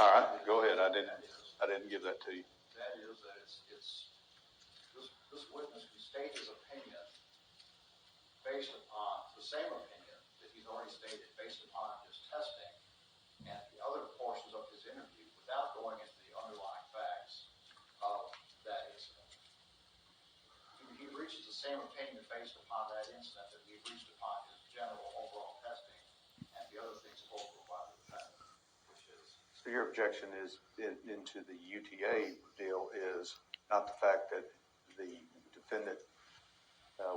All right, go ahead. I didn't give that to you. That is that this witness can state his opinion based upon the same opinion that he's already stated based upon his testing and the other portions of his interview without going into the underlying facts of that incident. He reaches the same opinion based upon that incident that he reached upon his general overall testing and the other things spoken by the defendant, which is. So your objection is into the UTA deal is not the fact that the defendant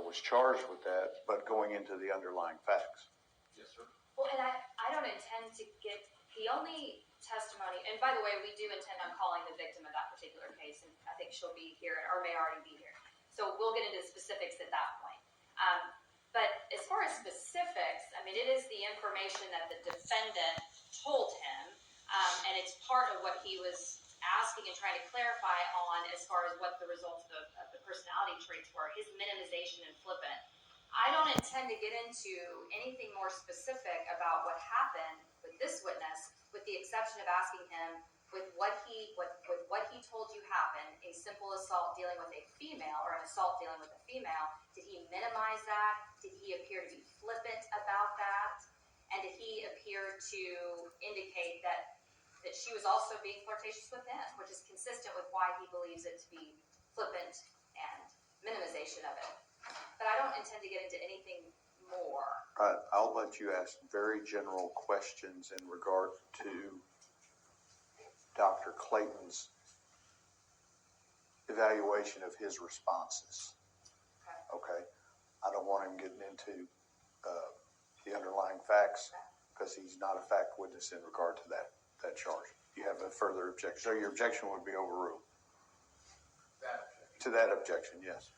was charged with that, but going into the underlying facts. Yes, sir. Well, and I don't intend to get the only testimony, and by the way, we do intend on calling the victim of that particular case, and I think she'll be here or may already be here. So we'll get into specifics at that point. But as far as specifics, I mean, it is the information that the defendant told him, and it's part of what he was asking and trying to clarify on as far as what the results of the personality traits were, his minimization and flippant. I don't intend to get into anything more specific about what happened with this witness, with the exception of asking him with what he told you happened, a simple assault dealing with a female or an assault dealing with a female, did he minimize that? Did he appear to be flippant about that? And did he appear to indicate that she was also being flirtatious with him, which is consistent with why he believes it to be flippant and minimization of it. But I don't intend to get into anything more. I'll let you ask very general questions in regard to Dr. Clayton's evaluation of his responses. Okay. I don't want him getting into the underlying facts because he's not a fact witness in regard to that charge. You have a further objection. So your objection would be overruled. That objection. To that objection, yes.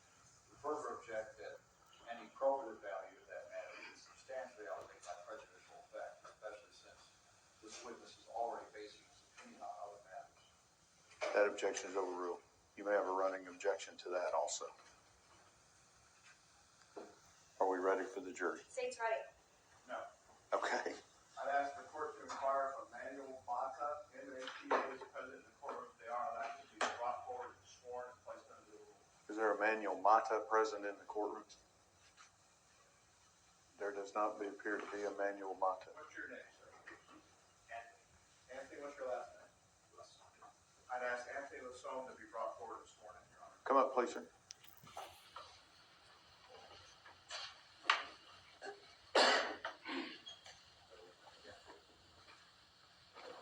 We further object that any probative value of that matter is substantially outweighed by prejudicial effect, especially since this witness is already basing his opinion on other matters. That objection is overruled. You may have a running objection to that also. Are we ready for the jury? State's ready. No. Okay. I'd ask the court to inquire from Manuel Mata, MHPA is present in the courtroom. If they are elected to be brought forward and sworn and placed under the rules. Is there a Manuel Mata present in the courtroom? There does not appear to be a Manuel Mata. What's your name, sir? Anthony. Anthony, what's your last name? Lasone. I'd ask Anthony Lasone to be brought forward and sworn in, Your Honor. Come up, please, sir.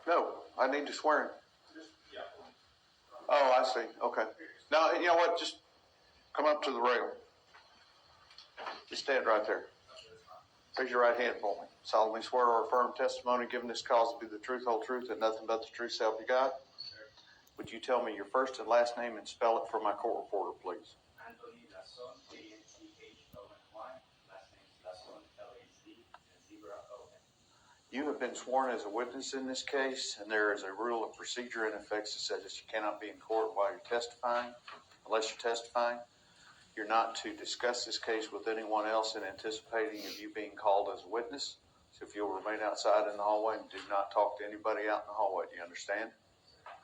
No, I need to swear him. Yeah. Oh, I see. Okay. Now, you know what? Just come up to the rail. Just stand right there. Raise your right hand for me. Solemnly swear or affirm testimony given this cause to be the truth, whole truth, and nothing but the truth, so help you God? Would you tell me your first and last name and spell it for my court reporter, please? Anthony Lasone, A-N-T-H-O-N-Y. Last name is Lasone, L-A-Z-O-N. You have been sworn as a witness in this case, and there is a rule of procedure in effect that says that you cannot be in court while you're testifying, unless you're testifying. You're not to discuss this case with anyone else in anticipating of you being called as a witness. So if you'll remain outside in the hallway and do not talk to anybody out in the hallway, do you understand?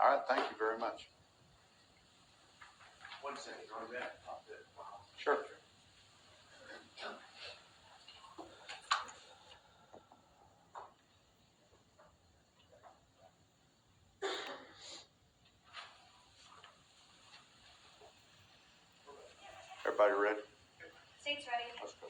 All right, thank you very much. 1 second, on that. Sure. Everybody ready? State's ready. Let's go.